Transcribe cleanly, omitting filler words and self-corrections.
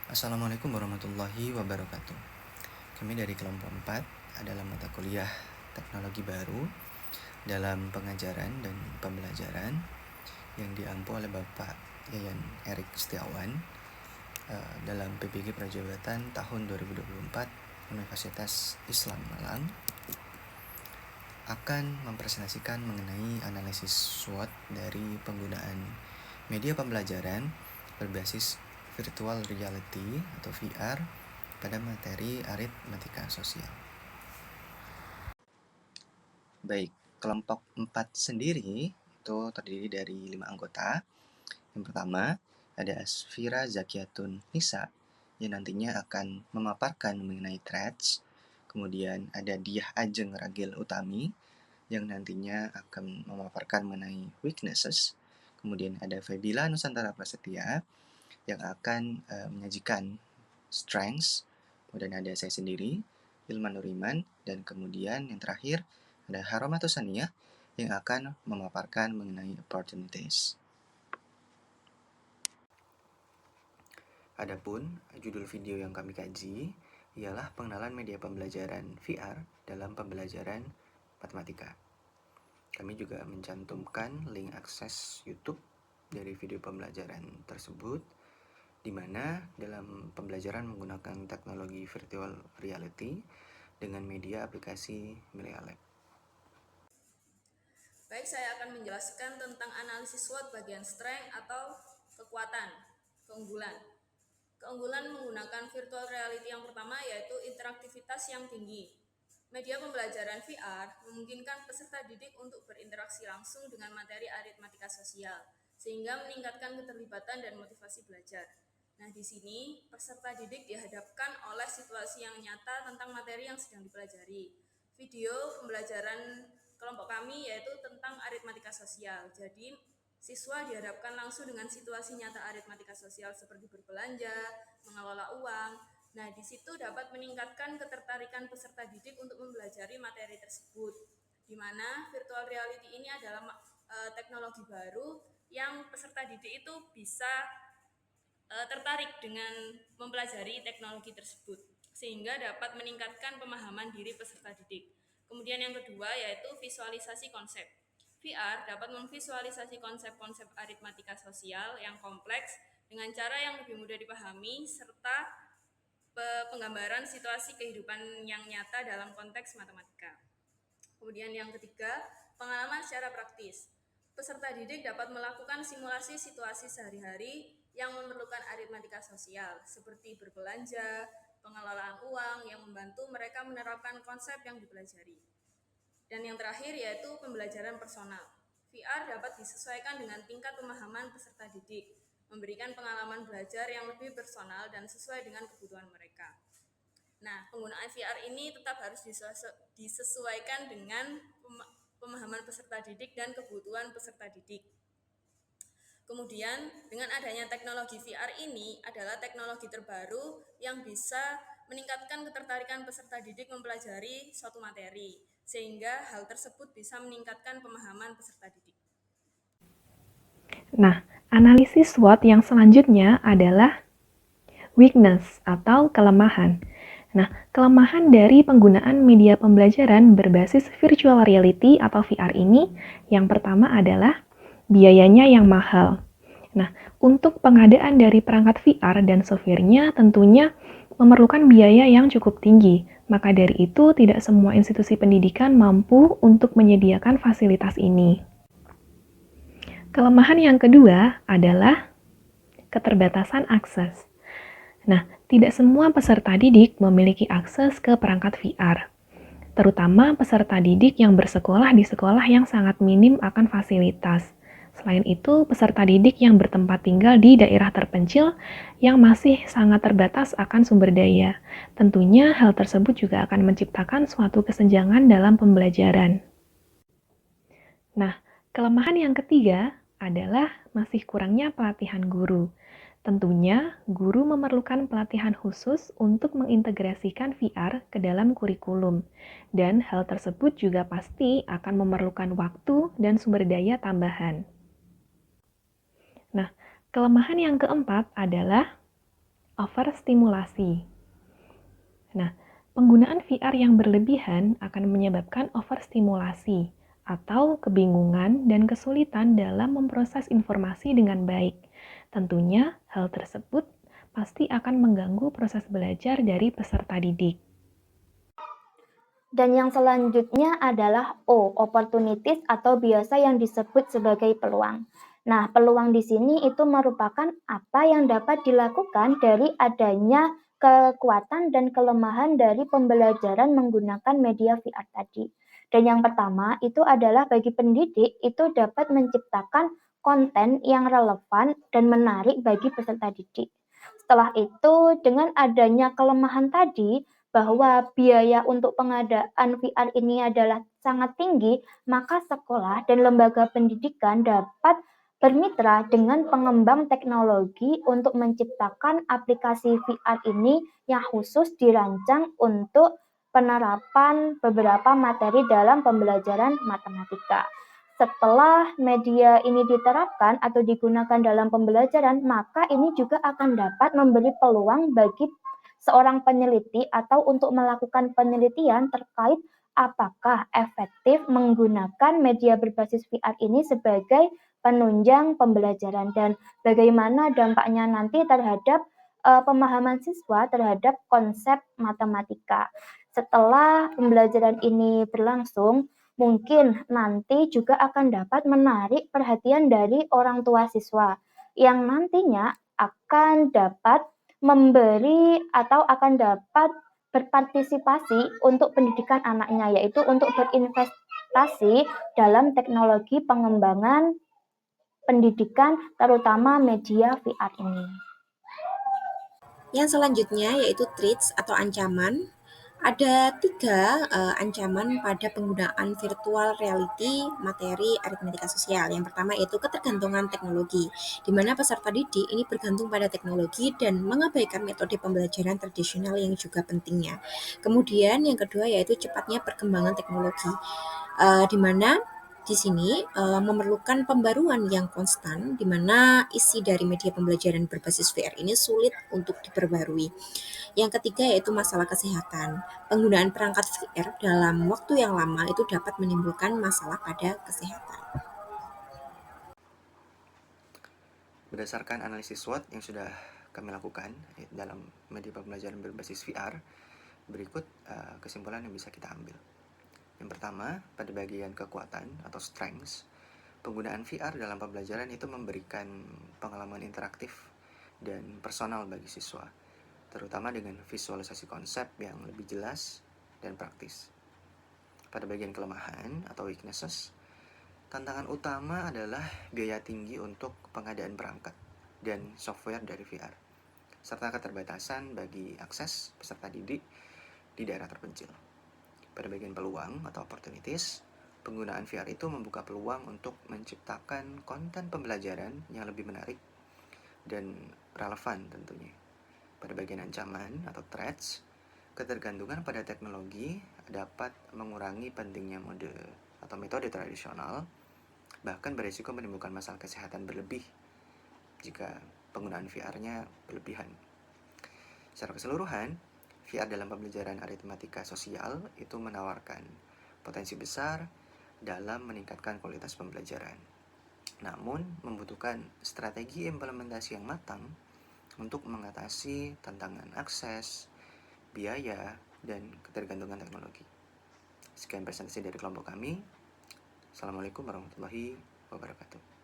Assalamualaikum warahmatullahi wabarakatuh. Kami dari kelompok 4 adalah mata kuliah teknologi baru dalam pengajaran dan pembelajaran yang diampu oleh Bapak Yayan Erik Setiawan dalam PPG Prajabatan tahun 2024 Universitas Islam Malang akan mempresentasikan mengenai analisis SWOT dari penggunaan media pembelajaran berbasis virtual reality atau VR pada materi aritmatika sosial. Baik, kelompok 4 sendiri itu terdiri dari 5 anggota. Yang pertama, ada Asfira Zakiatun Nisa yang nantinya akan memaparkan mengenai threats. Kemudian ada Diah Ajeng Ragil Utami yang nantinya akan memaparkan mengenai weaknesses. Kemudian ada Febila Nusantara Prasetya yang akan menyajikan strengths. Kemudian ada saya sendiri, Ilman Nuriman, dan kemudian yang terakhir ada Haromatus Saniah yang akan memaparkan mengenai opportunities. Adapun judul video yang kami kaji ialah pengenalan media pembelajaran VR dalam pembelajaran matematika. Kami juga mencantumkan link akses YouTube dari video pembelajaran tersebut, di mana dalam pembelajaran menggunakan teknologi virtual reality dengan media aplikasi Milea Lab. Baik, saya akan menjelaskan tentang analisis SWOT bagian strength atau kekuatan, keunggulan. Keunggulan menggunakan virtual reality yang pertama yaitu interaktivitas yang tinggi. Media pembelajaran VR memungkinkan peserta didik untuk berinteraksi langsung dengan materi aritmatika sosial, sehingga meningkatkan keterlibatan dan motivasi belajar. Nah, di sini peserta didik dihadapkan oleh situasi yang nyata tentang materi yang sedang dipelajari. Video pembelajaran kelompok kami yaitu tentang aritmatika sosial. Jadi, siswa dihadapkan langsung dengan situasi nyata aritmatika sosial seperti berbelanja, mengelola uang. Nah, di situ dapat meningkatkan ketertarikan peserta didik untuk mempelajari materi tersebut. Di mana virtual reality ini adalah teknologi baru yang peserta didik itu bisa tertarik dengan mempelajari teknologi tersebut, sehingga dapat meningkatkan pemahaman diri peserta didik. Kemudian yang kedua yaitu visualisasi konsep. VR dapat memvisualisasi konsep-konsep aritmatika sosial yang kompleks dengan cara yang lebih mudah dipahami serta penggambaran situasi kehidupan yang nyata dalam konteks matematika. Kemudian yang ketiga, pengalaman secara praktis. Peserta didik dapat melakukan simulasi situasi sehari-hari yang memerlukan aritmatika sosial, seperti berbelanja, pengelolaan uang yang membantu mereka menerapkan konsep yang dipelajari. Dan yang terakhir yaitu pembelajaran personal. VR dapat disesuaikan dengan tingkat pemahaman peserta didik, memberikan pengalaman belajar yang lebih personal dan sesuai dengan kebutuhan mereka. Nah, penggunaan VR ini tetap harus disesuaikan dengan pemahaman peserta didik dan kebutuhan peserta didik. Kemudian, dengan adanya teknologi VR ini adalah teknologi terbaru yang bisa meningkatkan ketertarikan peserta didik mempelajari suatu materi, sehingga hal tersebut bisa meningkatkan pemahaman peserta didik. Nah, analisis SWOT yang selanjutnya adalah weakness atau kelemahan. Nah, kelemahan dari penggunaan media pembelajaran berbasis virtual reality atau VR ini yang pertama adalah biayanya yang mahal. Nah, untuk pengadaan dari perangkat VR dan software-nya tentunya memerlukan biaya yang cukup tinggi. Maka dari itu, tidak semua institusi pendidikan mampu untuk menyediakan fasilitas ini. Kelemahan yang kedua adalah keterbatasan akses. Nah, tidak semua peserta didik memiliki akses ke perangkat VR, terutama peserta didik yang bersekolah di sekolah yang sangat minim akan fasilitas. Selain itu, peserta didik yang bertempat tinggal di daerah terpencil yang masih sangat terbatas akan sumber daya. Tentunya hal tersebut juga akan menciptakan suatu kesenjangan dalam pembelajaran. Nah, kelemahan yang ketiga adalah masih kurangnya pelatihan guru. Tentunya, guru memerlukan pelatihan khusus untuk mengintegrasikan VR ke dalam kurikulum, dan hal tersebut juga pasti akan memerlukan waktu dan sumber daya tambahan. Nah, kelemahan yang keempat adalah overstimulasi. Nah, penggunaan VR yang berlebihan akan menyebabkan overstimulasi atau kebingungan dan kesulitan dalam memproses informasi dengan baik. Tentunya, hal tersebut pasti akan mengganggu proses belajar dari peserta didik. Dan yang selanjutnya adalah O, opportunities atau biasa yang disebut sebagai peluang. Nah, peluang di sini itu merupakan apa yang dapat dilakukan dari adanya kekuatan dan kelemahan dari pembelajaran menggunakan media VR tadi. Dan yang pertama itu adalah bagi pendidik itu dapat menciptakan konten yang relevan dan menarik bagi peserta didik. Setelah itu, dengan adanya kelemahan tadi, bahwa biaya untuk pengadaan VR ini adalah sangat tinggi, maka sekolah dan lembaga pendidikan dapat bermitra dengan pengembang teknologi untuk menciptakan aplikasi VR ini yang khusus dirancang untuk penerapan beberapa materi dalam pembelajaran matematika. Setelah media ini diterapkan atau digunakan dalam pembelajaran, maka ini juga akan dapat memberi peluang bagi seorang peneliti atau untuk melakukan penelitian terkait apakah efektif menggunakan media berbasis VR ini sebagai penunjang pembelajaran dan bagaimana dampaknya nanti terhadap pemahaman siswa terhadap konsep matematika. Setelah pembelajaran ini berlangsung, mungkin nanti juga akan dapat menarik perhatian dari orang tua siswa yang nantinya akan dapat memberi atau akan dapat berpartisipasi untuk pendidikan anaknya, yaitu untuk berinvestasi dalam teknologi pengembangan pendidikan terutama media VR ini. Yang selanjutnya yaitu threats atau ancaman. Ada 3 ancaman pada penggunaan virtual reality materi aritmatika sosial. Yang pertama yaitu ketergantungan teknologi, di mana peserta didik ini bergantung pada teknologi dan mengabaikan metode pembelajaran tradisional yang juga pentingnya. Kemudian yang kedua yaitu cepatnya perkembangan teknologi, di mana di sini memerlukan pembaruan yang konstan, di mana isi dari media pembelajaran berbasis VR ini sulit untuk diperbarui. Yang ketiga yaitu masalah kesehatan. Penggunaan perangkat VR dalam waktu yang lama itu dapat menimbulkan masalah pada kesehatan. Berdasarkan analisis SWOT yang sudah kami lakukan dalam media pembelajaran berbasis VR, berikut kesimpulan yang bisa kita ambil. Yang pertama, pada bagian kekuatan atau strengths, penggunaan VR dalam pembelajaran itu memberikan pengalaman interaktif dan personal bagi siswa, terutama dengan visualisasi konsep yang lebih jelas dan praktis. Pada bagian kelemahan atau weaknesses, tantangan utama adalah biaya tinggi untuk pengadaan perangkat dan software dari VR, serta keterbatasan bagi akses peserta didik di daerah terpencil. Pada bagian peluang atau opportunities, penggunaan VR itu membuka peluang untuk menciptakan konten pembelajaran yang lebih menarik dan relevan tentunya. Pada bagian ancaman atau threats, ketergantungan pada teknologi dapat mengurangi pentingnya metode tradisional, bahkan berisiko menimbulkan masalah kesehatan berlebih jika penggunaan VR-nya berlebihan. Secara keseluruhan, VR dalam pembelajaran aritmatika sosial itu menawarkan potensi besar dalam meningkatkan kualitas pembelajaran. Namun, membutuhkan strategi implementasi yang matang untuk mengatasi tantangan akses, biaya, dan ketergantungan teknologi. Sekian presentasi dari kelompok kami. Assalamualaikum warahmatullahi wabarakatuh.